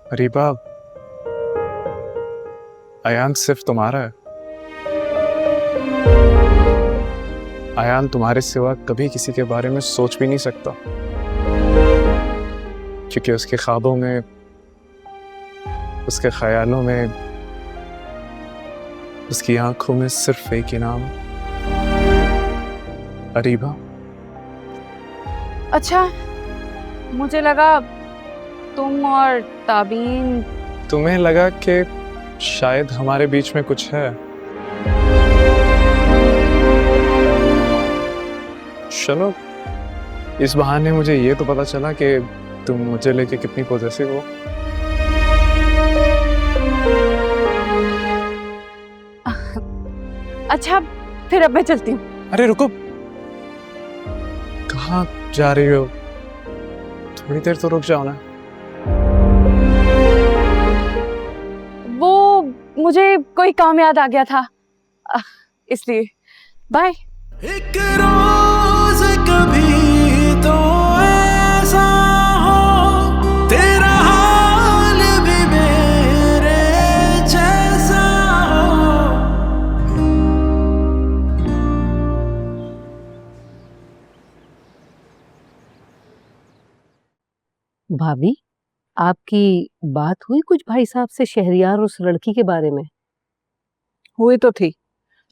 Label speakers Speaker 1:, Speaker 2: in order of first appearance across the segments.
Speaker 1: रीबा, अयान सिर्फ तुम्हारा है। अयान तुम्हारे सिवा कभी किसी के बारे में सोच भी नहीं सकता, क्योंकि उसके ख्वाबों में, उसके ख्यालों में, उसकी आंखों में सिर्फ एक ही नाम है, अरीबा।
Speaker 2: अच्छा, मुझे लगा तुम और ताबीन।
Speaker 1: तुम्हें लगा कि शायद हमारे बीच में कुछ है। चलो, इस बहाने मुझे ये तो पता चला कि तुम मुझे लेके कितनी पॉजेसिव हो।
Speaker 2: अच्छा, फिर अब मैं चलती हूँ।
Speaker 1: अरे रुको, कहाँ जा रही हो? थोड़ी देर तो रुक जाओ ना।
Speaker 2: वो मुझे कोई काम याद आ गया था, इसलिए बाय।
Speaker 3: एक रोज कभी तो ऐसा हो, तेरा हाल भी मेरे जैसा हो।
Speaker 4: भाभी, आपकी बात हुई कुछ भाई साहब से शहरियार उस लड़की के बारे में?
Speaker 5: हुई तो थी,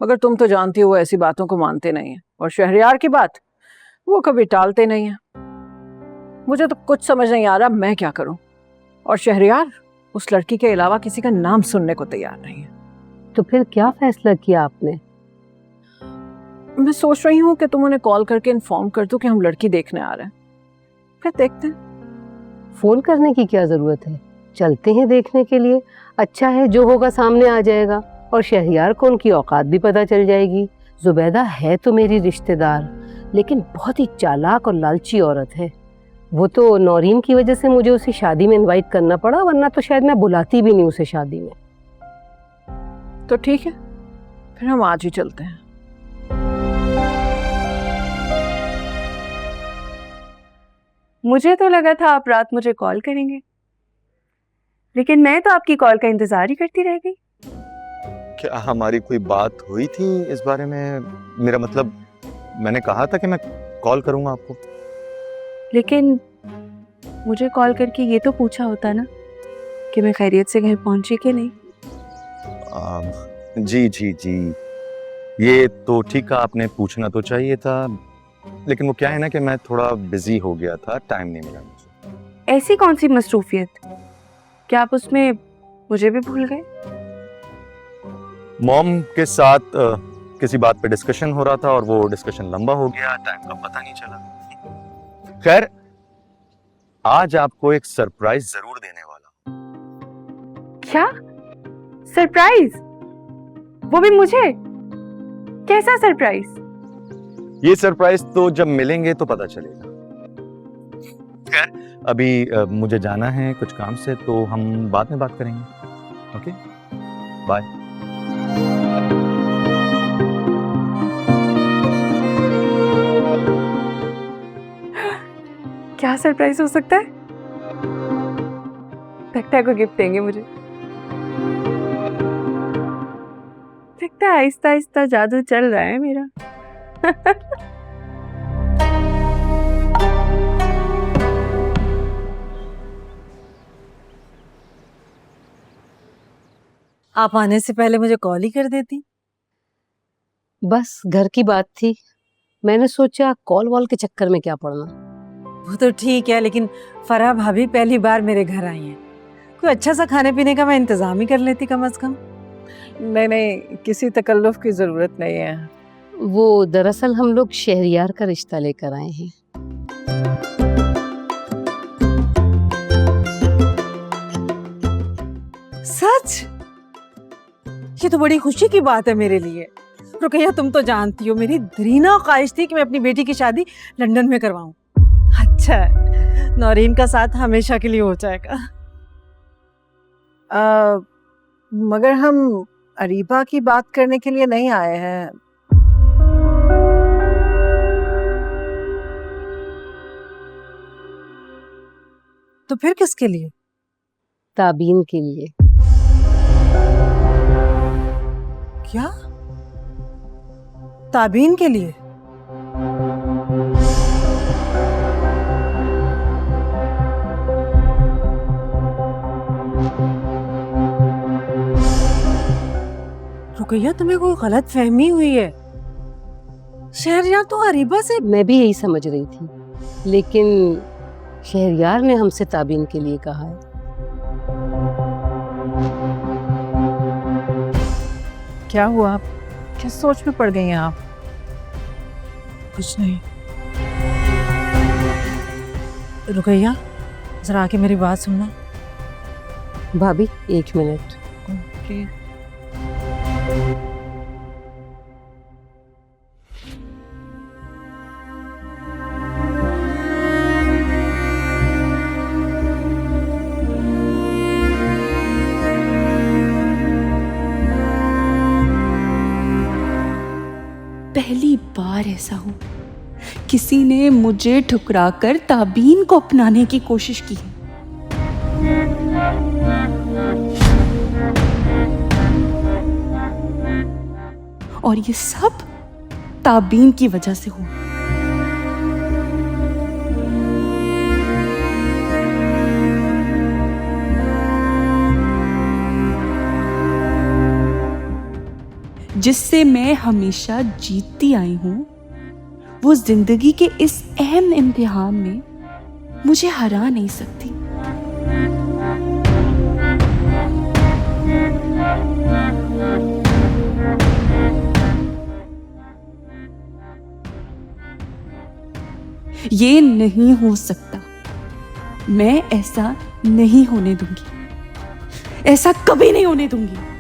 Speaker 5: मगर तुम तो जानती हो वो ऐसी बातों को मानते नहीं है, और शहरयार की बात वो कभी टालते नहीं है। मुझे तो कुछ समझ नहीं आ रहा मैं क्या करूं, और शहरयार उस लड़की के अलावा किसी का नाम सुनने को तैयार नहीं है।
Speaker 4: तो फिर क्या फैसला किया आपने?
Speaker 5: मैं सोच रही हूँ कि तुम उन्हें कॉल करके इन्फॉर्म कर दो कि हम लड़की देखने आ रहे हैं, फिर देखते हैं।
Speaker 4: फोन करने की क्या जरूरत है, चलते हैं देखने के लिए। अच्छा है, जो होगा सामने आ जाएगा, और शहरियार को उनकी औकात भी पता चल जाएगी। जुबैदा है तो मेरी रिश्तेदार, लेकिन बहुत ही चालाक और लालची औरत है। वो तो नौरीन की वजह से मुझे उसे शादी में इनवाइट करना पड़ा, वरना तो शायद मैं बुलाती भी नहीं उसे शादी में।
Speaker 5: तो ठीक है, फिर हम आज ही चलते हैं।
Speaker 2: मुझे तो लगा था आप रात मुझे कॉल करेंगे, लेकिन मैं तो आपकी कॉल का इंतजार ही करती रह गई।
Speaker 6: क्या हमारी कोई बात हुई थी इस बारे में? मेरा मतलब, मैंने कहा था कि मैं कॉल करूंगा आपको।
Speaker 2: लेकिन मुझे कॉल करके ये तो पूछा होता ना कि मैं खैरियत से घर पहुंची कि नहीं।
Speaker 6: जी जी जी, ये तो ठीक है, आपने पूछना तो चाहिए था, लेकिन वो क्या है ना कि मैं थोड़ा बिजी हो गया था, टाइम नहीं मिला मुझे।
Speaker 2: ऐसी कौन सी मसरूफियत, क्या आप उसमें मुझे भी भूल गए?
Speaker 6: मॉम के साथ किसी बात पे डिस्कशन हो रहा था, और वो डिस्कशन लंबा हो गया, टाइम का पता नहीं चला। खैर, आज आपको एक सरप्राइज जरूर देने वाला हूं।
Speaker 2: क्या सरप्राइज? वो भी मुझे? कैसा सरप्राइज?
Speaker 6: ये सरप्राइज तो जब मिलेंगे तो पता चलेगा। खैर, अभी मुझे जाना है कुछ काम से, तो हम बाद में बात करेंगे। Okay, bye.
Speaker 2: क्या सरप्राइज हो सकता है? लगता है कोई गिफ्ट देंगे मुझे। लगता है आहिस्ता आहिस्ता जादू चल रहा है मेरा।
Speaker 7: आप आने से पहले मुझे कॉल ही कर देती।
Speaker 4: बस घर की बात थी, मैंने सोचा कॉल वॉल के चक्कर में क्या पड़ना।
Speaker 7: वो तो ठीक है, लेकिन फराह भाभी पहली बार मेरे घर आई हैं, कोई अच्छा सा खाने पीने का मैं इंतजाम ही कर लेती कम से कम।
Speaker 5: नहीं नहीं, किसी तकल्लुफ की जरूरत नहीं है।
Speaker 4: वो दरअसल हम लोग शहरियार का रिश्ता लेकर आए हैं।
Speaker 7: सच? ये तो बड़ी खुशी की बात है मेरे लिए। रुकैया, तुम तो जानती हो मेरी दरीना ख्वाहिश थी कि मैं अपनी बेटी की शादी लंदन में करवाऊं। अच्छा है, नौरीन का साथ हमेशा के लिए हो जाएगा।
Speaker 5: मगर हम अरीबा की बात करने के लिए नहीं आए हैं।
Speaker 7: तो फिर किसके लिए?
Speaker 4: ताबीन के लिए।
Speaker 7: क्या? ताबीन के लिए? रुकैया, तुम्हें कोई गलत फहमी हुई है। शहरयार तो अरीबा से।
Speaker 4: मैं भी यही समझ रही थी, लेकिन शहरयार ने हमसे ताबीन के लिए कहा है।
Speaker 5: क्या हुआ? आप किस सोच में पड़ गई हैं आप?
Speaker 7: कुछ नहीं। रुकैया, जरा आके मेरी बात सुनना।
Speaker 4: भाभी 1 मिनट।
Speaker 5: प्लीज।
Speaker 8: पहली बार ऐसा हो किसी ने मुझे ठुकराकर ताबीन को अपनाने की कोशिश की है। और ये सब ताबीन की वजह से हुआ। जिससे मैं हमेशा जीतती आई हूं, वो जिंदगी के इस अहम इम्तिहान में मुझे हरा नहीं सकती। ये नहीं हो सकता। मैं ऐसा नहीं होने दूंगी, ऐसा कभी नहीं होने दूंगी।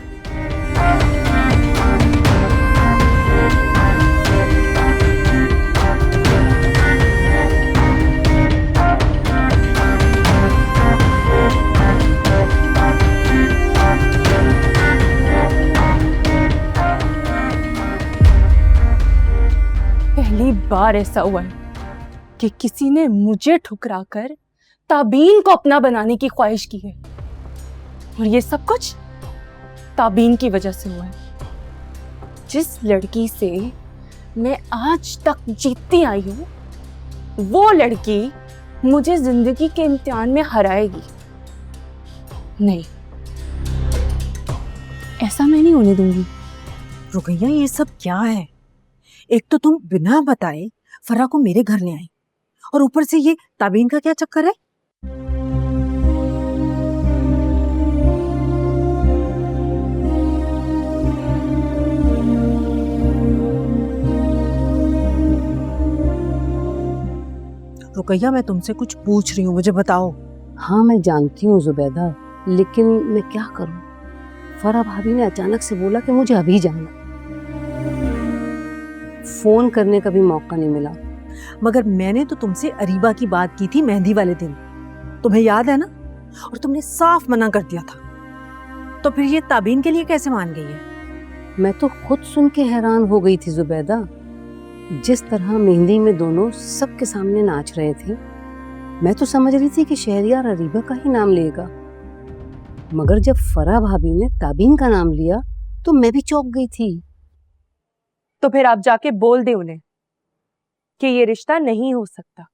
Speaker 8: पहली बार ऐसा हुआ है कि किसी ने मुझे ठुकराकर ताबीन को अपना बनाने की ख्वाहिश की है, और ये सब कुछ ताबीन की वजह से हुआ है। जिस लड़की से मैं आज तक जीतती आई हूं, वो लड़की मुझे जिंदगी के इम्तिहान में हराएगी। नहीं, ऐसा मैं नहीं होने दूंगी।
Speaker 7: रुकैया, ये सब क्या है? एक तो तुम बिना बताए फरा को मेरे घर ले आई, और ऊपर से ये ताबीन का क्या चक्कर है? रुकैया, मैं तुमसे कुछ पूछ रही हूँ, मुझे बताओ।
Speaker 4: हाँ मैं जानती हूँ जुबैदा, लेकिन मैं क्या करूँ? फरा भाभी ने अचानक से बोला कि मुझे अभी जाना। फोन करने का भी मौका नहीं मिला।
Speaker 7: मगर मैंने तो तुमसे अरीबा की बात की थी मेहंदी वाले दिन, तुम्हें याद है ना? और तुमने साफ मना कर दिया था। तो फिर ये ताबीन के लिए कैसे मान गई है?
Speaker 4: मैं तो खुद सुन के हैरान हो गई थी जुबैदा। जिस तरह मेहंदी में दोनों सबके सामने नाच रहे थे, मैं तो समझ रही थी कि शहरयार अरीबा का ही नाम लेगा, मगर जब फरा भाभी ने ताबीन का नाम लिया तो मैं भी चौंक गई थी।
Speaker 2: तो फिर आप जाके बोल दे उन्हें कि ये रिश्ता नहीं हो सकता।